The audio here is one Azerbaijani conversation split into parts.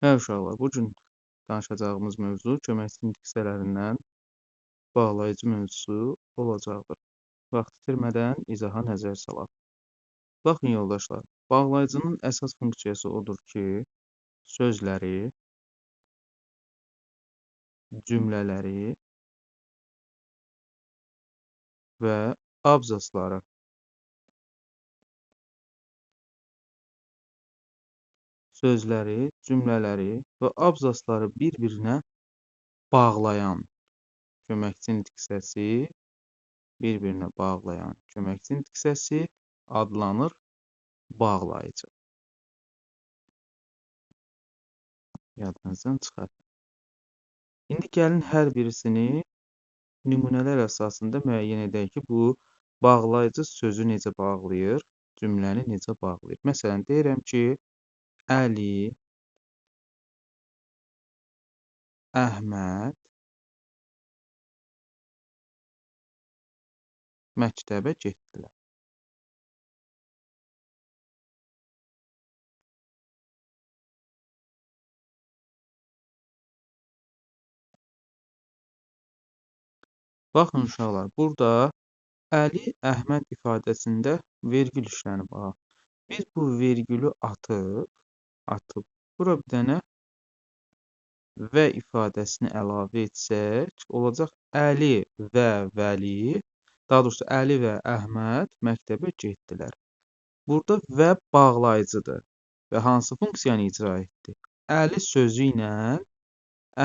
Hə uşaqlar, bu gün danışacağımız mövzu köməkçi nitq bağlayıcı mövzusu olacaqdır. Vaxt itirmədən izaha nəzər salaq. Baxın yoldaşlar, bağlayıcının əsas funksiyası odur ki, sözləri, cümlələri və abzasları bir-birinə bağlayan köməkçi nitq səsi adlanır bağlayıcı. Yadınızdan çıxartın. İndi gəlin hər birisini nümunələr əsasında müəyyən edək ki, bu bağlayıcı sözü necə bağlayır, cümləni necə bağlayır. Məsələn, deyirəm ki, Əli, Əhməd məktəbə getdilər. Baxın uşaqlar, burada Əli, Əhməd ifadəsində vergül işlənib. Biz bu vergülü atıb, bura bir dənə və ifadəsini əlavə etsək, olacaq Əli və Vəli, daha doğrusu Əli və Əhməd məktəbə getdilər. Burada və bağlayıcıdır və hansı funksiyanı icra etdi? Əli sözü ilə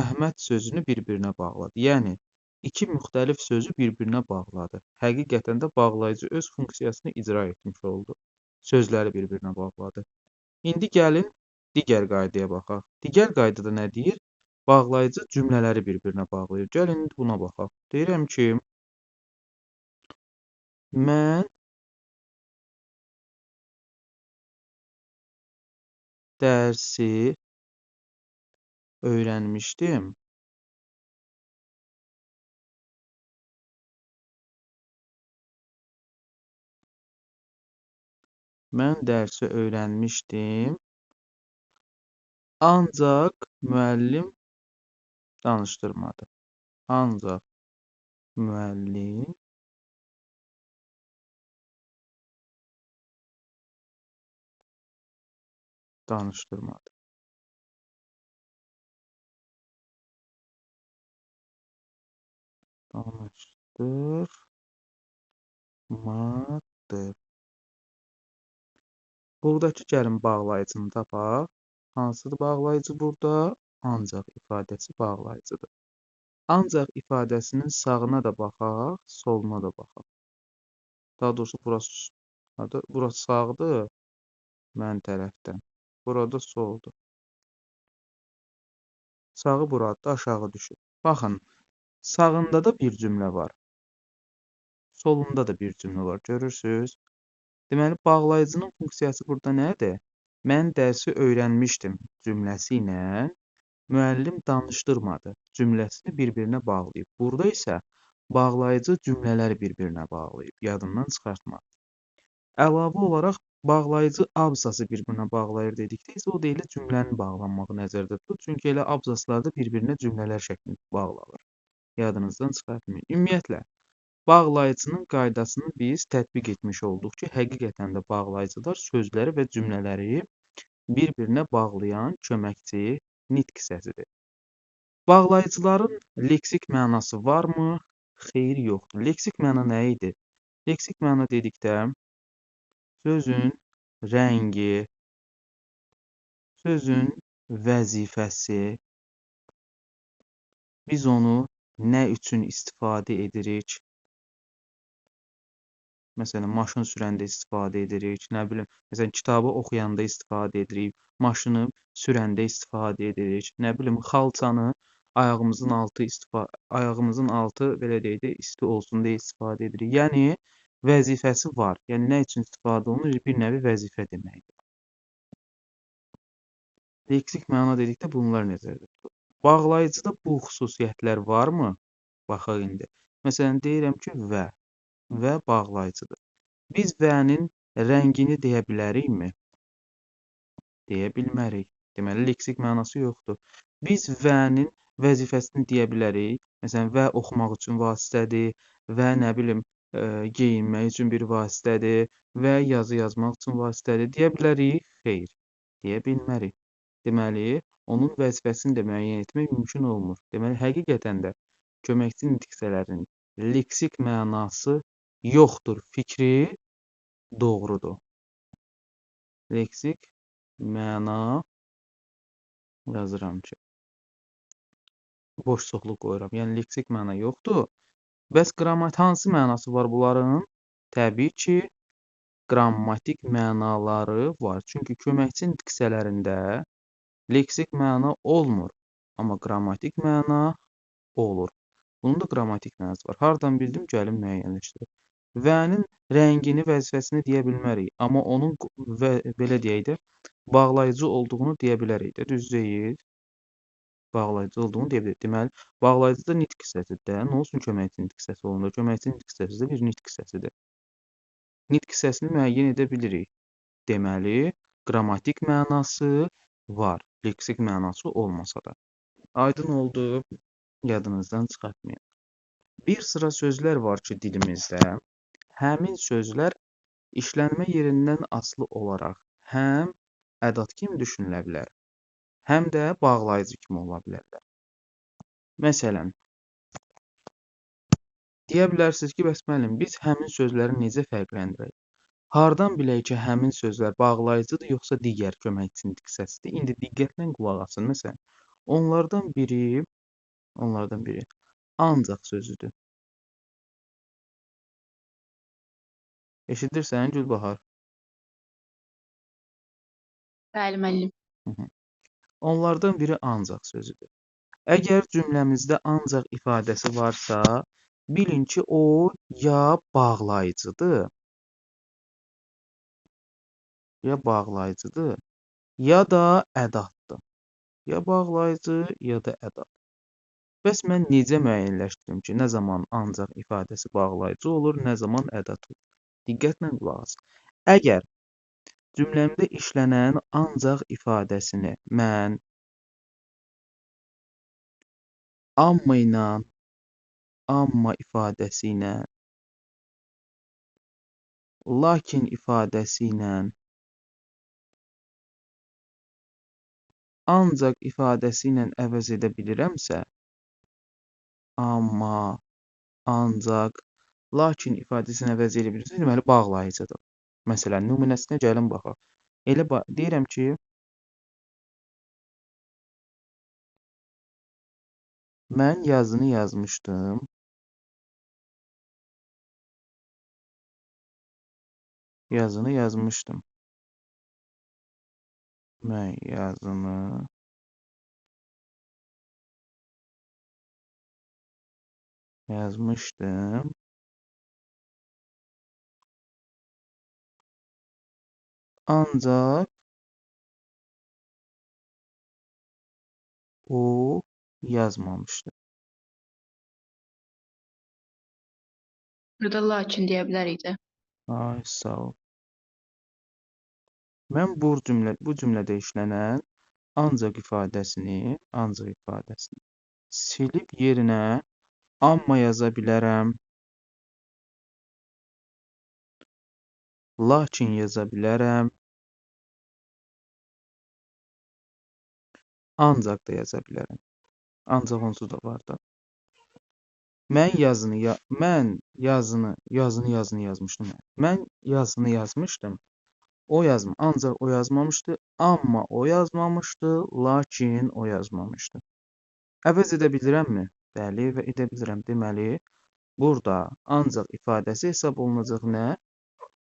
Əhməd sözünü bir-birinə bağladı. Yəni, iki müxtəlif sözü bir-birinə bağladı. Həqiqətən də bağlayıcı öz funksiyasını icra etmiş oldu. Sözləri bir-birinə bağladı. İndi gəlin digər qaydaya baxaq. Digər qaydada nə deyir? Bağlayıcı cümlələri bir-birinə bağlayır. Gəlin buna baxaq. Deyirəm ki, mən dərsi öyrənmişdim. Ancaq müəllim danışdırmadı. Buradakı gəlin bağlayıcını tapaq. Hansıdır bağlayıcı burada? Ancaq ifadəsi bağlayıcıdır. Ancaq ifadəsinin sağına da baxaq, soluna da baxaq. Daha doğrusu burası sağdır mən tərəfdən. Burada soldur. Sağı buradır, aşağı düşür. Baxın, sağında da bir cümlə var. Solunda da bir cümlə var. Görürsünüz? Deməli, bağlayıcının funksiyası burada nədir? Mən dərsi öyrənmişdim cümləsi ilə müəllim danışdırmadı cümləsini bir-birinə bağlayıb. Burada isə bağlayıcı cümlələri bir-birinə bağlayıb. Yadından çıxartma. Əlavə olaraq bağlayıcı abzası bir-birinə bağlayır dedikdə isə o deyilə cümlənin bağlanmağı nəzərdə tutulur. Çünki elə abzaslarda bir-birinə cümlələr şəklində bağlanır. Yadınızdan çıxartmayın. Ümumiyyətlə, bağlayıcının qaydasını biz tətbiq etmiş olduq ki, həqiqətən də bağlayıcılar sözləri və cümlələri bir-birinə bağlayan köməkçi nitq səsidir. Bağlayıcıların leksik mənası varmı? Xeyr, yoxdur. Leksik məna nə idi? Leksik məna dedikdə sözün rəngi, sözün vəzifəsi, biz onu nə üçün istifadə edirik? Məsələn, maşın sürəndə istifadə edirik, nə bilim, məsələn, kitabı oxuyanda istifadə edirik, maşını sürəndə istifadə edirik, nə bilim, xalçanı ayağımızın altı belə deyək də isti olsun deyə istifadə edirik. Yəni vəzifəsi var. Yəni nə üçün istifadə olunur? Bir növ vəzifə deməkdir. Leksik məna dedikdə bunlar nəzərdə tutulur. Bağlayıcıda bu xüsusiyyətlər varmı? Baxaq indi. Məsələn, deyirəm ki, və bağlayıcıdır. Biz vənin rəngini deyə bilərikmi? Deyə bilmərik. Deməli, leksik mənası yoxdur. Biz və-nin vəzifəsini deyə bilərik. Məsələn, və oxumaq üçün vasitədir, və nə bilim, geyinmək üçün bir vasitədir, və yazı yazmaq üçün vasitədir deyə bilərik? Xeyr, deyə bilmərik. Deməli, onun vəzifəsini də müəyyən etmək mümkün olmur. Deməli, həqiqətən də köməkçi nitqçələrin leksik mənası yoxdur fikri doğrudur. Leksik məna yazıram ki, boş çoxluq qoyuram. Yəni, leksik məna yoxdur. Bəs hansı mənası var bunların? Təbii ki, qrammatik mənaları var. Çünki köməkçi nitqçələrində leksik məna olmur, amma qrammatik məna olur. Bunun da qrammatik mənası var. Hardan bildim? Gəlin müəyyənləşdirək. Və-nin rəngini, vəzifəsini deyə bilmərik, amma onun belə deyək də, bağlayıcı olduğunu deyə bilərik də, düz deyil? Bağlayıcı olduğunu deyə bilərik. Deməli, bağlayıcı da nitq hissəsidir də. Nə olsun köməkçi nitq hissəsi olanda? Köməkçi nitq hissəsi də bir nitq hissəsidir. Nitq hissəsini müəyyən edə bilirik. Deməli, qrammatik mənası var. Leksik mənası olmasa da. Aydın oldu, yadınızdan çıxartmayın. Bir sıra sözlər var ki, dilimizdə həmin sözlər işlənmə yerindən asılı olaraq həm ədat kimi düşünülə bilər, həm də bağlayıcı kimi ola bilərlər. Məsələn, deyə bilərsiniz ki, bəs müəllim, biz həmin sözləri necə fərqləndirək? Hardan bilək ki, həmin sözlər bağlayıcıdır, yoxsa digər köməkçi nitq hissəsidir? İndi diqqətlə qulaq asın. Məsələn, onlardan biri ancaq sözüdür. Eşidirsən Gülbahar? Bəli, müəllim. Onlardan biri ancaq sözüdür. Əgər cümləmizdə ancaq ifadəsi varsa, bilin ki, o ya bağlayıcıdır, ya da ədatdır. Ya bağlayıcı, ya da ədat. Bəs mən necə müəyyənləşdirim ki, nə zaman ancaq ifadəsi bağlayıcı olur, nə zaman ədat olur? Diqqətlə qulaq as. Əgər cümləmdə işlənən ancaq ifadəsini mən amma ilə, amma ifadəsi ilə, lakin ifadəsi ilə, ancaq ifadəsi ilə əvəz edə bilirəmsə, amma, ancaq, lakin ifadəsini əvəz edə bilirsə, deməli bağlayıcıdır. Məsələn, nümunəsinə gəlin baxaq. Elə deyirəm ki, mən yazını yazmışdım. Yazını yazmışdım. Mən yazını yazmışdım. Ancaq o yazmamışdı. Burada lakin deyə bilərik də. Ay, sağ ol. Mən bu cümlədə işlənən ancaq ifadəsini silib yerinə amma yaza bilərəm, lakin yaza bilərəm, ancaq da yaza bilərəm. Ancaq onsuz da var da. Mən yazını yazmışdım. Mən yazını yazmışdım. Ancaq o yazmamışdı, amma o yazmamışdı, lakin o yazmamışdı. Əvəz edə bilirəmmi? Bəli, və edə bilirəm. Deməli, burada ancaq ifadəsi hesab olunacaq nə?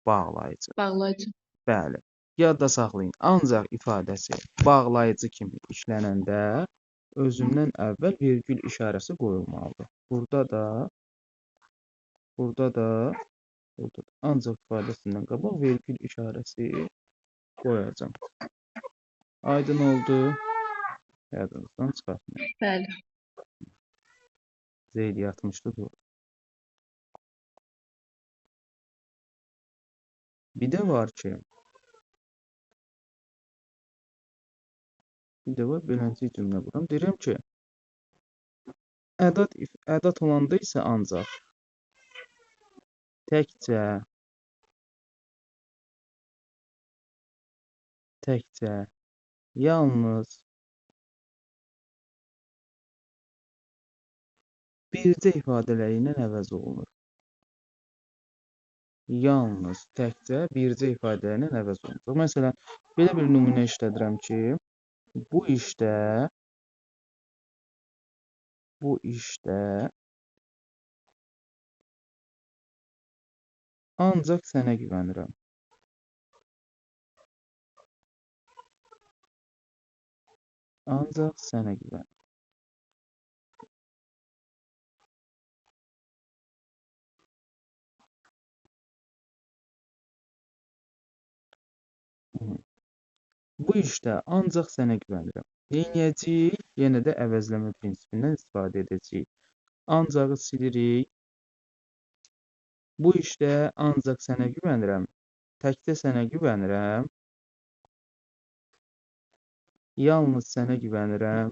Bağlayıcı. Bağlayıcı. Bəli. Yadda saxlayın. Ancaq ifadəsi bağlayıcı kimi işlənəndə özündən əvvəl vergül işarəsi qoyulmalıdır. Burada da ancaq ifadəsindən qabaq vergül işarəsi qoyacağım. Aydın oldu. Yadınızdan çıxartmayın. Bəli. Zeyd yatmışdı burada. Bir də var ki, Bir də var, beləncə cümlə quram. Deyirəm ki, ədad olanda isə ancaq təkcə yalnız bircə ifadələri ilə əvəz olunur. Yalnız təkcə bircə ifadələri ilə əvəz olunur. Məsələn, belə bir nümunə işlədirəm ki, bu işdə ancaq sənə güvənirəm. Ancaq sənə güvənirəm. Bu işdə ancaq sənə güvənirəm. Neyniyəcəyik? Yenə də əvəzləmə prinsipindən istifadə edəcəyik. Ancağı silirik. Bu işdə ancaq sənə güvənirəm. Təkcə sənə güvənirəm. Yalnız sənə güvənirəm.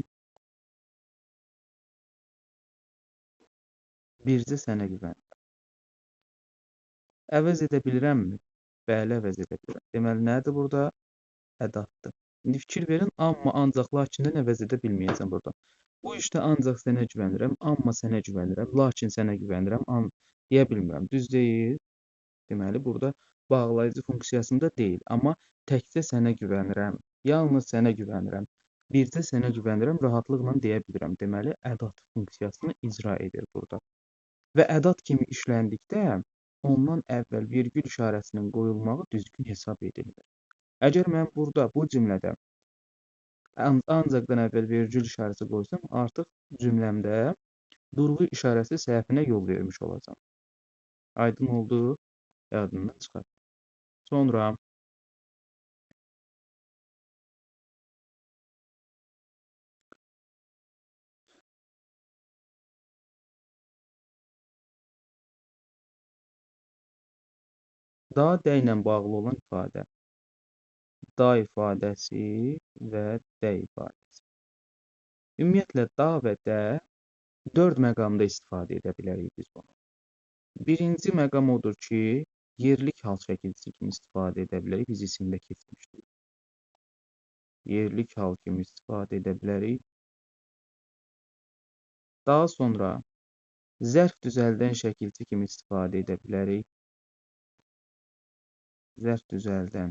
Bircə sənə güvənirəm. Əvəz edə bilirəmmi? Bəli, əvəz edə bilirəm. Deməli, nədir burada? Ədatdır. İndi fikir verin, amma, ancaq, lakindən əvəz edə bilməyəcəm burada. Bu işdə ancaq sənə güvənirəm, amma sənə güvənirəm, lakin sənə güvənirəm, deyə bilmirəm. Düz deyil. Deməli, burada bağlayıcı funksiyasında deyil, amma təkcə sənə güvənirəm, yalnız sənə güvənirəm, bircə sənə güvənirəm, rahatlıqla deyə bilirəm. Deməli, ədat funksiyasını icra edir burada. Və ədat kimi işləndikdə ondan əvvəl vergül işarəsinin qoyulmağı düzgün hesab edilir. Əgər mən burada, bu cümlədə ancaqdan əvvəl vergül işarəsi qoysam, artıq cümləmdə durğu işarəsi səhvinə yol vermiş olacam. Aydın oldu, yadından çıxar. Sonra da ilə bağlı olan ifadə. Da ifadəsi və də ifadəsi. Ümumiyyətlə, da və də 4 məqamda istifadə edə bilərik biz bunu. Birinci məqam odur ki, yerlik hal şəkilçisi kimi istifadə edə bilərik. Biz isimdə keçmişdik. Yerlik hal kimi istifadə edə bilərik. Daha sonra zərf düzəldən şəkilçi kimi istifadə edə bilərik. Zərf düzəldən.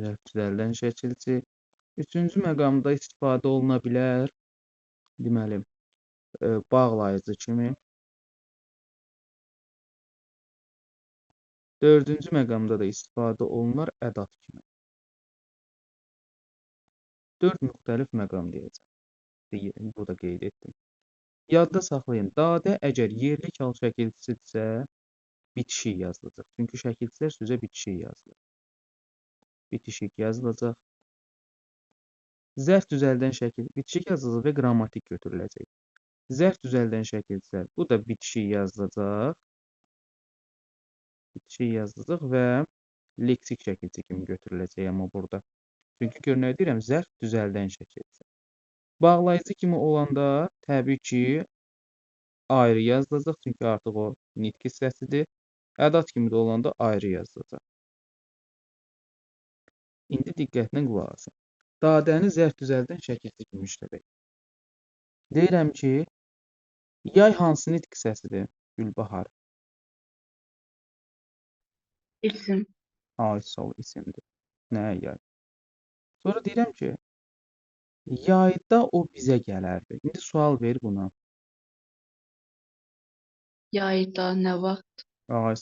Zərf düzəldən şəkilçi. Üçüncü məqamda istifadə oluna bilər. Deməli, bağlayıcı kimi. Dördüncü məqamda da istifadə olunar ədat kimi. 4 müxtəlif məqam deyəcəm. Burada qeyd etdim. Yadda saxlayın, dadə əgər yerlik hal şəkilçisidirsə, bitişik yazılacaq. Çünki şəkilçilər sözə bitişik yazılır. Bitişik yazılacaq. Zərf düzəldən şəkil bitişik yazılacaq və qrammatik götürüləcək. Zərf düzəldən şəkilçilər, bu da bitişik yazılacaq. Bitişik yazılacaq və leksik şəkilçi kimi götürüləcək amma burada. Çünki gör nə deyirəm, zərf düzəldən şəkilçi. Bağlayıcı kimi olanda təbii ki, ayrı yazılacaq, çünki artıq o nitq hissəsidir. Ədat kimi də olanda ayrı yazılacaq. İndi diqqətlə qulaq asın. Dadəni zərf düzəldən şəkilçi kimi işlədək. Deyirəm ki, yay hansı nitq hissəsidir? Gülbahar. İsim. Sol isimdir. Nə yay? Sonra deyirəm ki, yayda o bizə gələrdi. İndi sual ver buna. Yayda, nə vaxt?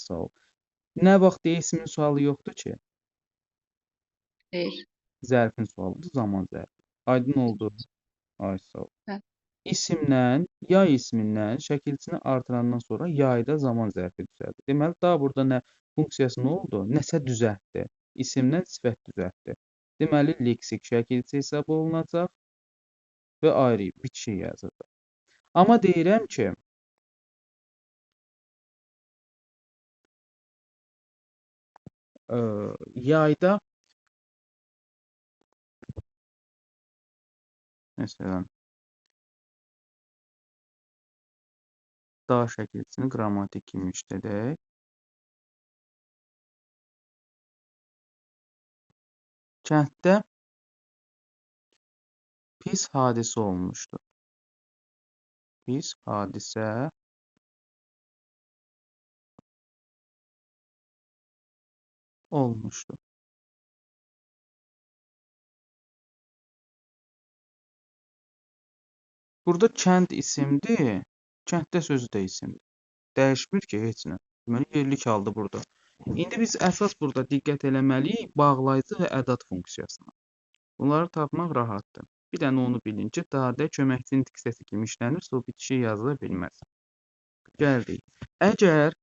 Sol. Nə vaxt deyə ismin sualı yoxdur ki? Xeyr. Zərfin sualıdır, zaman zərfi. Aydın oldu. Sol. Hə. İsimdən, yay ismindən şəkilçini artırandan sonra yayda zaman zərfi düzəldir. Deməli, daha burada nə funksiyası nə oldu? Nəsə düzəltdi. İsimdən sifət düzəltdi. Deməli, leksik şəkilçi hesab olunacaq və ayrı bitişik yazacaq. Amma deyirəm ki, yayda məsələn da şəkilçisini qrammatik kimi işlədək. Kənddə pis hadisə olmuşdu. Pis hadisə olmuşdu. Burada kənd isimdir, kənddə sözü də isimdir. Dəyişmir ki, heç nə. Deməli, yerlik aldı burada. İndi biz əsas burada diqqət eləməliyik bağlayıcı və ədad funksiyasına. Bunları tapmaq rahatdır. Bir dənə onu bilin ki, dadə köməkçinin diksiyası kimi işlənirsə, o bitişik yazıla bilməz. Gəldik. Əgər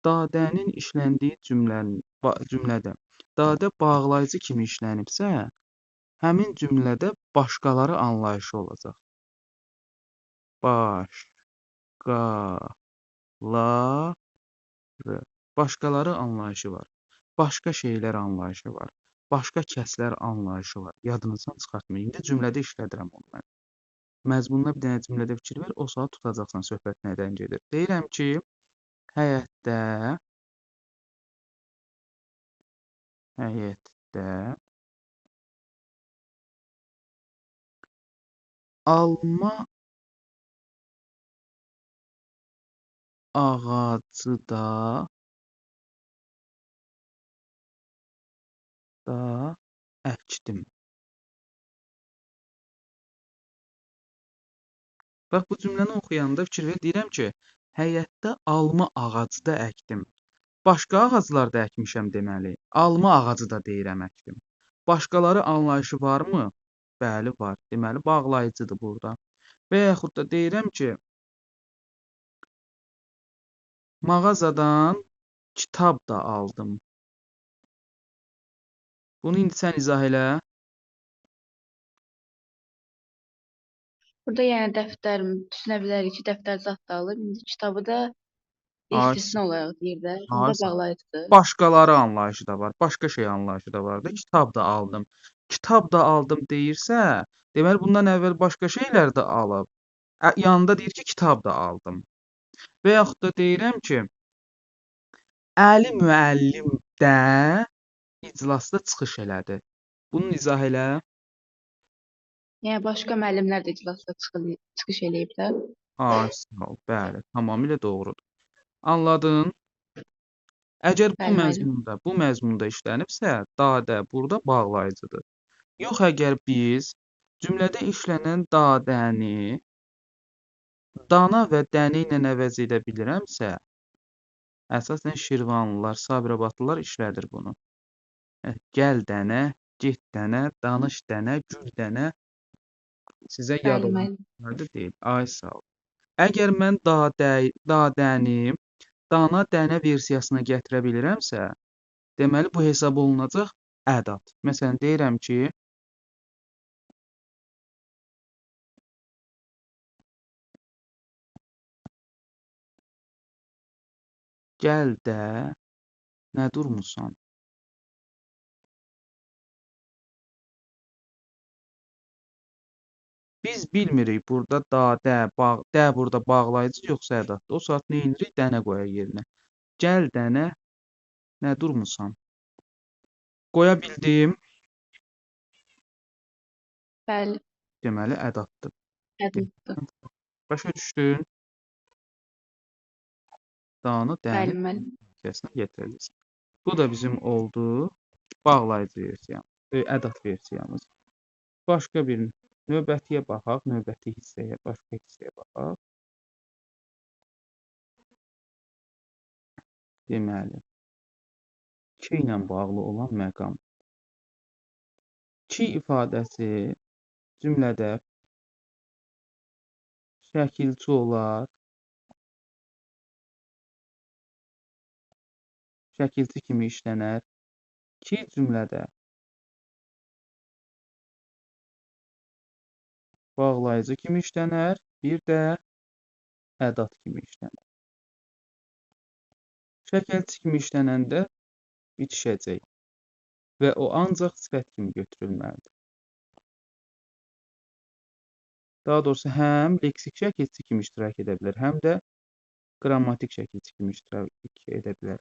dadənin işləndiyi cümlədə dadə bağlayıcı kimi işlənibsə, həmin cümlədə başqaları anlayışı olacaq. Başqaları anlayışı var. Başqa şeylər anlayışı var. Başqa kəslər anlayışı var. Yadınızdan çıxartmayın. İndi cümlədə işlədirəm onu mən. Məzmununa bir dənə cümlədə fikir ver, o saat tutacaqsan söhbət nədən gedir. Deyirəm ki, həyətdə alma ağacı da əkdim. Bax, bu cümləni oxuyanda fikir ver, deyirəm ki, həyətdə alma ağacı da əkdim. Başqa ağaclar da əkmişəm deməli. Alma ağacı da deyirəm əkdim. Başqaları anlayışı varmı? Bəli, var. Deməli, bağlayıcıdır burada. Və yaxud da deyirəm ki, mağazadan kitab da aldım. Bunu indi sən izah elə. Burada yəni dəftər düşünə bilərik ki, dəftər zad da alıb. İndi kitabı da istisna olaraq deyir də. Bunda bağlayıcıdır. Başqaları anlayışı da var. Başqa şey anlayışı da var da. Kitab da aldım. Kitab da aldım deyirsə, deməli bundan əvvəl başqa şeylər də alıb. Yanında deyir ki, kitab da aldım. Və yaxud da deyirəm ki, Əli müəllim də iclasda çıxış elədi. Bunu izah elə. Yəni başqa müəllimlər də iclasda çıxış eləyiblər. Sağ ol. Bəli, tamamilə doğrudur. Anladın? Əgər bu məzmunda işlənibsə, dadə burada bağlayıcıdır. Yox, əgər biz cümlədə işlənən dadəni dana və dəni ilə əvəz edə bilirəmsə, əsasən Şirvanlılar, Sabirabadlılar işlədir bunu. Gəl dənə, get dənə, danış dənə, gül dənə sizə yad olanlardır deyil. Ay sağ ol. Əgər mən dadəni dana dənə versiyasına gətirə bilirəmsə, deməli bu hesab olunacaq ədad. Məsələn, deyirəm ki, gəl də, nə durmusan? Biz bilmirik burada də burada bağlayıcı yoxsa ədaddır. O saat nə edirik? Dənə qoyaq yerinə. Gəl dənə, nə durmusan? Qoya bildim. Bəli. Deməli ədaddır. Ədaddır. Başa düşdün? Danı dəni versiyasına gətirəcəksən. Bu da bizim oldu bağlayıcı versiyamız, ədad versiyamız. Başqa bir növbətiyə baxaq, növbəti hissəyə, başqa hissəyə baxaq. Deməli, ki ilə bağlı olan məqam. Ki ifadəsi cümlədə şəkilçi olar, şəkilçi kimi işlənər. Ki cümlədə bağlayıcı kimi işlənər. Bir də ədat kimi işlənir. Şəkilçi kimi işlənəndə bitişəcək və o ancaq sifət kimi götürülməlidir. Daha doğrusu həm leksik şəkilçi kimi iştirak edə bilər, həm də qrammatik şəkilçi kimi iştirak edə bilər.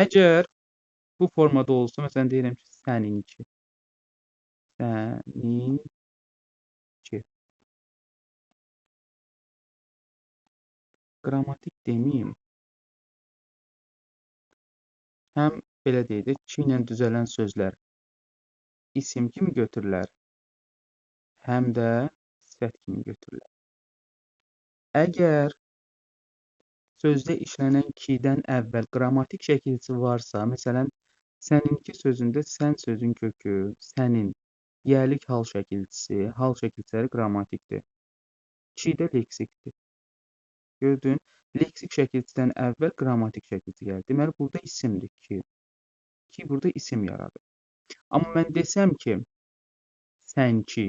Əgər bu formada olsa, məsələn deyirəm ki, səninki. Səninki. Qrammatik deməyim. Həm belə deyək, ki ilə düzələn sözlər isim kimi götürülər, həm də sifət kimi götürülər. Əgər sözdə işlənən kidən əvvəl qrammatik şəkilçi varsa, məsələn, səninki sözündə sən sözün kökü, sənin, yəlik hal şəkilçisi, hal şəkilçiləri qrammatikdir. Kidə leksikdir. Gördün, leksik şəkilçidən əvvəl qrammatik şəkilçi gəlir. Deməli, burada isimdir ki. Ki burada isim yaradır. Amma mən desəm ki, sənki,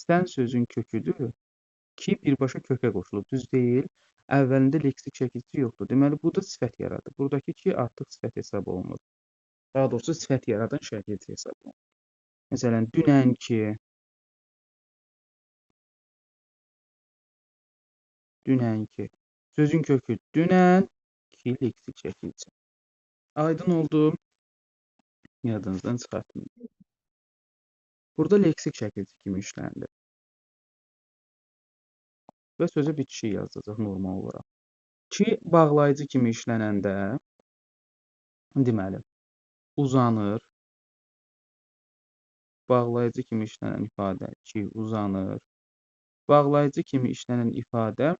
sən sözün köküdür. Ki birbaşa kökə qoşulur. Düz deyil. Əvvəlində leksik şəkilçi yoxdur. Deməli, bu da sifət yaradır. Buradakı ki artıq sifət hesab olunur. Daha doğrusu sifət yaradan şəkilçi hesab olunur. Məsələn, dünənki, dünənki. Sözün kökü dünən, ki leksik şəkilçi. Aydın oldu. Yadınızdan çıxartmayın. Burada leksik şəkilçi kimi işləndi. Və sözə bitişik yazacaq normal olaraq. Ki bağlayıcı kimi işlənəndə deməli uzanır. Bağlayıcı kimi işlənən ifadə ki uzanır. Bağlayıcı kimi işlənən ifadə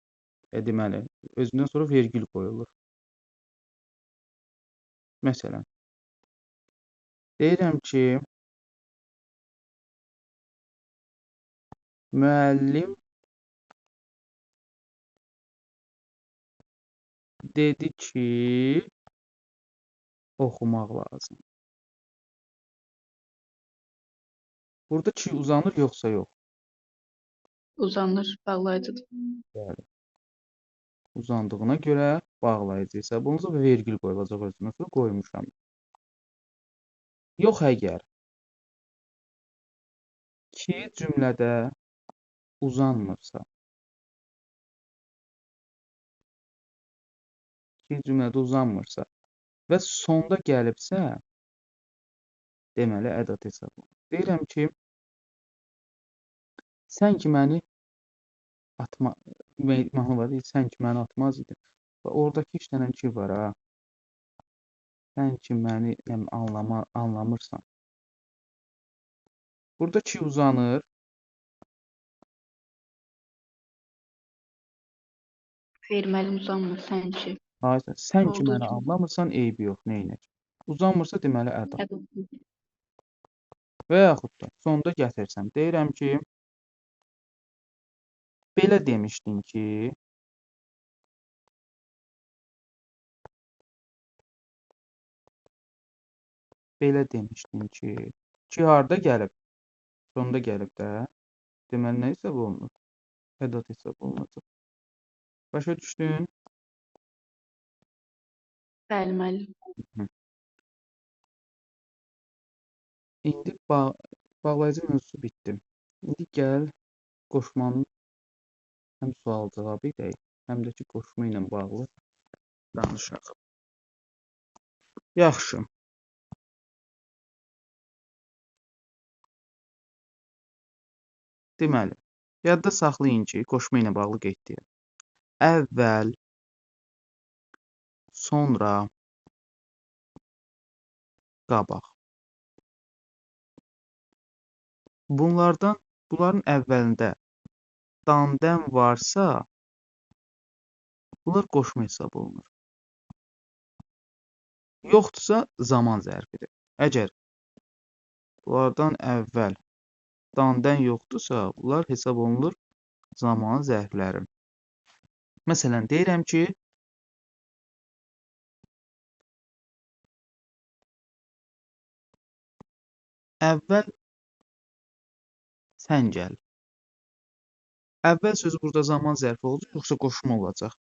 deməli özündən sonra vergül qoyulur. Məsələn, deyirəm ki müəllim dedi ki oxumaq lazım. Burada ki uzanır yoxsa yox? Uzanır, bağlayıcıdır. Bəli. Uzandığına görə bağlayıcı hesab olunacaq və vergül qoyulacaq özündən sonra qoymuşam. Yox əgər ki cümlədə uzanmırsa, ki cümlədə uzanmırsa və sonda gəlibsə, deməli ədat hesab olunur. Deyirəm ki, sən ki məni sən ki məni atmaz idin. Və oradakı işlənən ki var ha. Sən ki məni anlamırsan. Burada ki uzanır. Verməli uzanmır, sən ki. Hayır, sən ki Oldu məni ki. anlamırsan, eybi yox, neynək. Uzanmırsa deməli ədat. Ədat. Və yaxud da sonda gətirsəm, deyirəm ki, belə demişdin ki, belə demişdin ki harda gəlib? Sonda gəlib də. Deməli, nə hesab olunur? Ədat hesab olunacaq. Başa düşdün? Bəli, müəllim. İndi bağlayıcı mövzusu bitdi. İndi gəl qoşmanın həm sual cavabı edək, həm də ki qoşma ilə bağlı danışaq. Yaxşı. Deməli, yadda saxlayın ki, qoşma ilə bağlı qeyd deyirəm. Əvvəl, sonra, qabaq. Bunların əvvəlində dandəm varsa, bunlar qoşma hesab olunur. Yoxdursa, zaman zərfidir. Əgər bunlardan əvvəl dandəm yoxdursa, bunlar hesab olunur zaman zərfləri. Məsələn, deyirəm ki, əvvəl sən gəl. Əvvəl sözü burada zaman zərfi olacaq, yoxsa qoşma olacaq?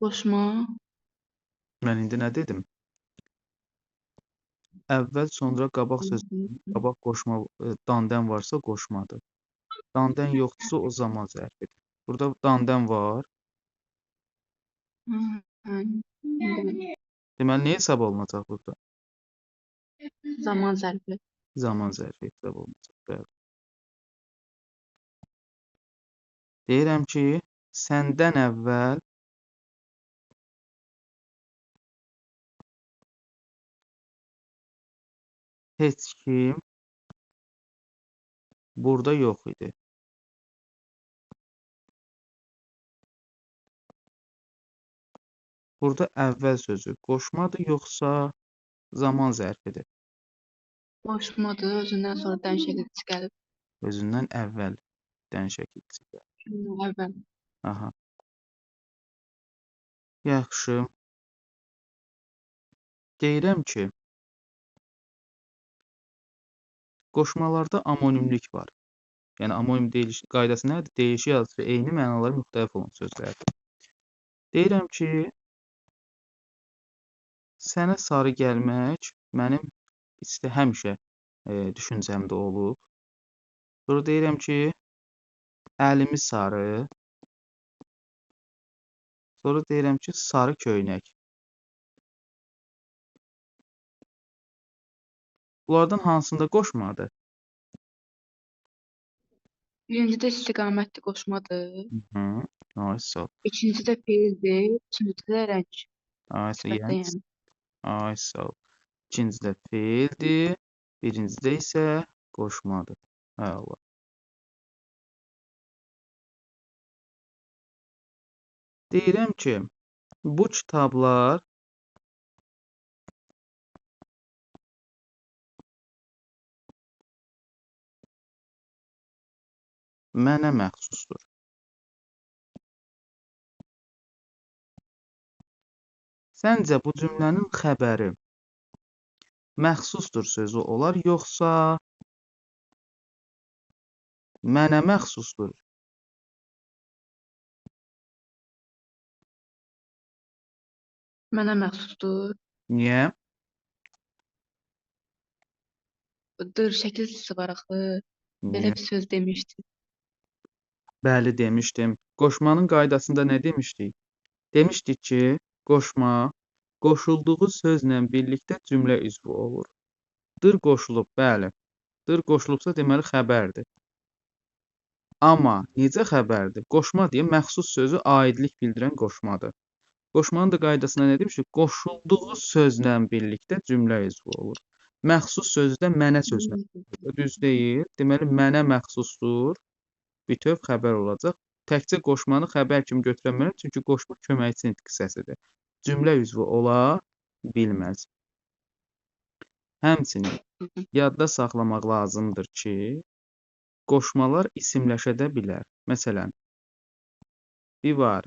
Qoşma. Mən indi nə dedim? Əvvəl, sonra qabaq sözü, qabaq qoşma, dandən varsa qoşmadır. Dandən yoxdursa o zaman zərfidir. Burada dandən var. Deməli, nə hesab olunacaq burada? Zaman zərfi. Zaman zərfi hesab olunacaq. Bəli. Deyirəm ki, səndən əvvəl heç kim burada yox idi. Burada əvvəl sözü qoşmadır, yoxsa zaman zərfidir? Qoşmadır, özündən sonra dən şəkilçisi gəlib. Özündən əvvəl dən şəkilçisi gəlir. Əvvəl. Aha. Yaxşı. Deyirəm ki, qoşmalarda amonimlik var. Yəni amonim deyiliş qaydası nədir? Deyişi yazısı və eyni mənaları müxtəlif olan sözlərdir. Deyirəm ki, sənə sarı gəlmək mənim həmişə düşüncəmdə olub. Sonra deyirəm ki, əlimi sarı. Sonra deyirəm ki, sarı köynək. Bunlardan hansında qoşmadır? Birincidə istiqamətli qoşmadır. Ay, sağ ol. İkincidə feildir. Üçüncüdə də rəng. Ay, Sifətdə yəni. ay, sağ ol. İkincidə feildir. Birincidə isə qoşmadır. Hə Allah. Deyirəm ki, bu kitablar mənə məxsusdur. Səncə bu cümlənin xəbəri məxsusdur sözü olar, yoxsa mənə məxsusdur? Mənə məxsusdur. Niyə? Dır şəkilçisi var axı. Belə bir söz demişdi. Bəli, demişdim. Qoşmanın qaydasında nə demişdik? Demişdik ki, qoşma qoşulduğu sözlə birlikdə cümlə üzvü olur. Dır qoşulub, bəli. Dır qoşulubsa deməli xəbərdir. Amma necə xəbərdir? Qoşma deyə məxsus sözü aidlik bildirən qoşmadır. Qoşmanın da qaydasında nə demişdik? Qoşulduğu sözlə birlikdə cümlə üzvü olur. Məxsus sözü də mənə sözlə. Düz deyil. Deməli, mənə məxsusdur. Bütöv xəbər olacaq. Təkcə qoşmanı xəbər kimi götürə bilmərəm, çünki qoşma köməkçi nitq hissəsidir. Cümlə üzvü ola bilməz. Həmçinin yadda saxlamaq lazımdır ki, qoşmalar isimləşə də bilər. Məsələn, bir var,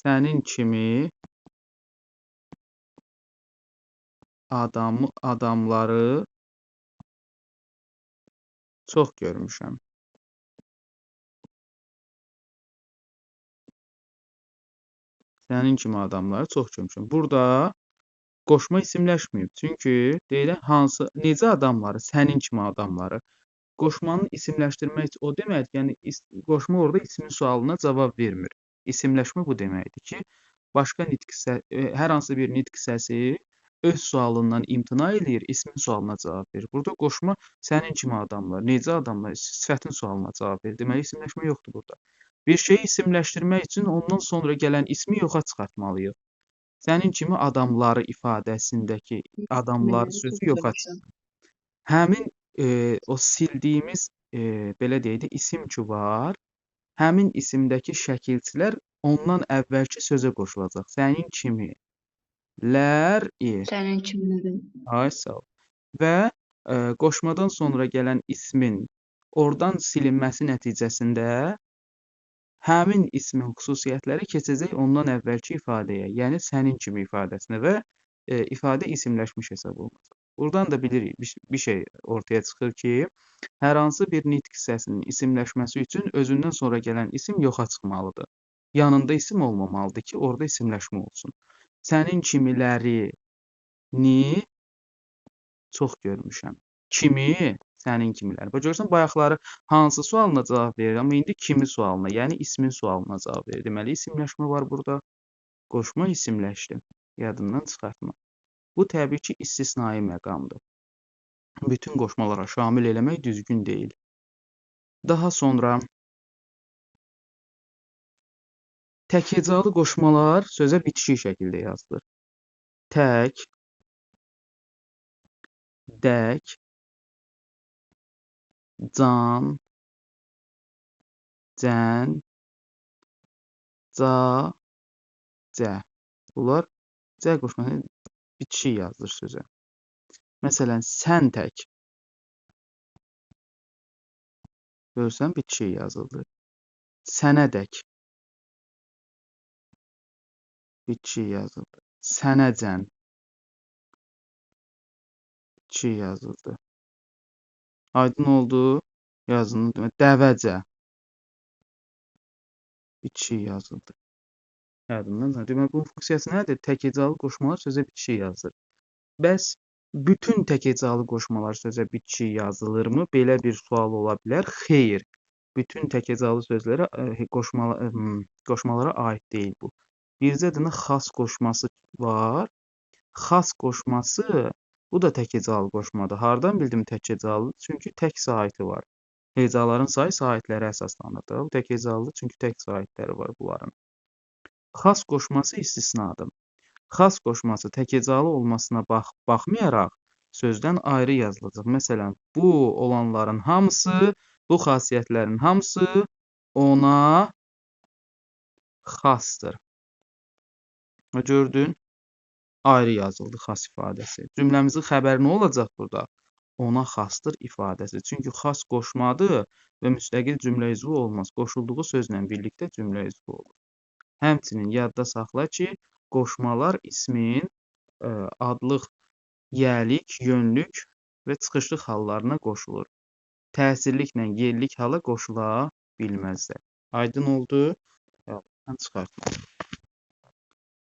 sənin kimi adamları çox görmüşəm. Sənin kimi adamları çox görmüşəm. Burada qoşma isimləşməyib. Çünki deyilən hansı, necə adamları, sənin kimi adamları. Qoşmanın isimləşdirmək o deməkdir, yəni qoşma orada ismin sualına cavab vermir. İsimləşmə bu deməkdir ki, başqa nitq hər hansı bir nitq hissəsi öz sualından imtina eləyir, ismin sualına cavab verir. Burada qoşma sənin kimi adamlar, necə adamlar, sifətin sualına cavab verir. Deməli, isimləşmə yoxdur burada. Bir şeyi isimləşdirmək üçün ondan sonra gələn ismi yoxa çıxartmalıyıq. Sənin kimi adamları ifadəsindəki adamlar sözü yoxa çıxır. Həmin o sildiyimiz belə deyək də isim ki var, həmin isimdəki şəkilçilər ondan əvvəlki sözə qoşulacaq. Sənin kimi. Lər. Sənin kimidir. Ay, sağ ol. Və qoşmadan sonra gələn ismin oradan silinməsi nəticəsində həmin ismin xüsusiyyətləri keçəcək ondan əvvəlki ifadəyə, yəni sənin kimi ifadəsinə və ifadə isimləşmiş hesab olunacaq. Buradan da bilirik bir şey ortaya çıxır ki, hər hansı bir nitq hissəsinin isimləşməsi üçün özündən sonra gələn isim yoxa çıxmalıdır. Yanında isim olmamalıdır ki, orada isimləşmə olsun. Sənin kimilərini çox görmüşəm. Kimi, sənin kimilər. Bax görürsən, bayaqları hansı sualına cavab verir, amma indi kimi sualına, yəni ismin sualına cavab verir. Deməli, isimləşmə var burada. Qoşma isimləşdi. Yadından çıxartma. Bu təbii ki, istisnai məqamdır. Bütün qoşmalara şamil eləmək düzgün deyil. Daha sonra təkhecalı qoşmalar sözə bitişik şəkildə yazılır. Tək, dək, can, cən, ca, cə. Bunlar cə qoşması bitişik yazılır sözə. Məsələn, sən tək. Görürsən, bitişik yazıldı. Sənədək. Bitişik yazıldı. Sənəcən. Bitişik yazıldı. Aydın oldu. Yazıldı. Dəvəcə. Bitişik yazıldı. Yadından. Demək, bunun funksiyası nədir? Təkhecalı qoşmalar sözə bitişik yazılır. Bəs bütün təkhecalı qoşmalar sözə bitişik yazılırmı? Belə bir sual ola bilər. Xeyr. Bütün təkhecalı sözlərə qoşmalara aid deyil bu. Bircə dənə xas qoşması var. Xas qoşması bu da təkhecalı qoşmadır. Hardan bildim təkhecalı? Çünki tək saiti var. Hecaların sayı saitlərə əsaslanır da. Bu təkhecalıdır çünki tək saitləri var bunların. Xas qoşması istisnadır. Xas qoşması təkhecalı olmasına baxmayaraq sözdən ayrı yazılacaq. Məsələn, bu olanların hamısı, bu xasiyyətlərin hamısı ona xasdır. Gördün? Ayrı yazıldı xas ifadəsi. Cümləmizin xəbəri nə olacaq burada? Ona xasdır ifadəsi. Çünki xas qoşmadır və müstəqil cümlə üzvü olmaz. Qoşulduğu sözlə birlikdə cümlə üzvü olur. Həmçinin yadda saxla ki, qoşmalar ismin adlıq, yəlik, yönlük və çıxışlıq hallarına qoşulur. Təsirliklə yerlik hala qoşula bilməzlər. Aydın oldu? Yaddan çıxartma.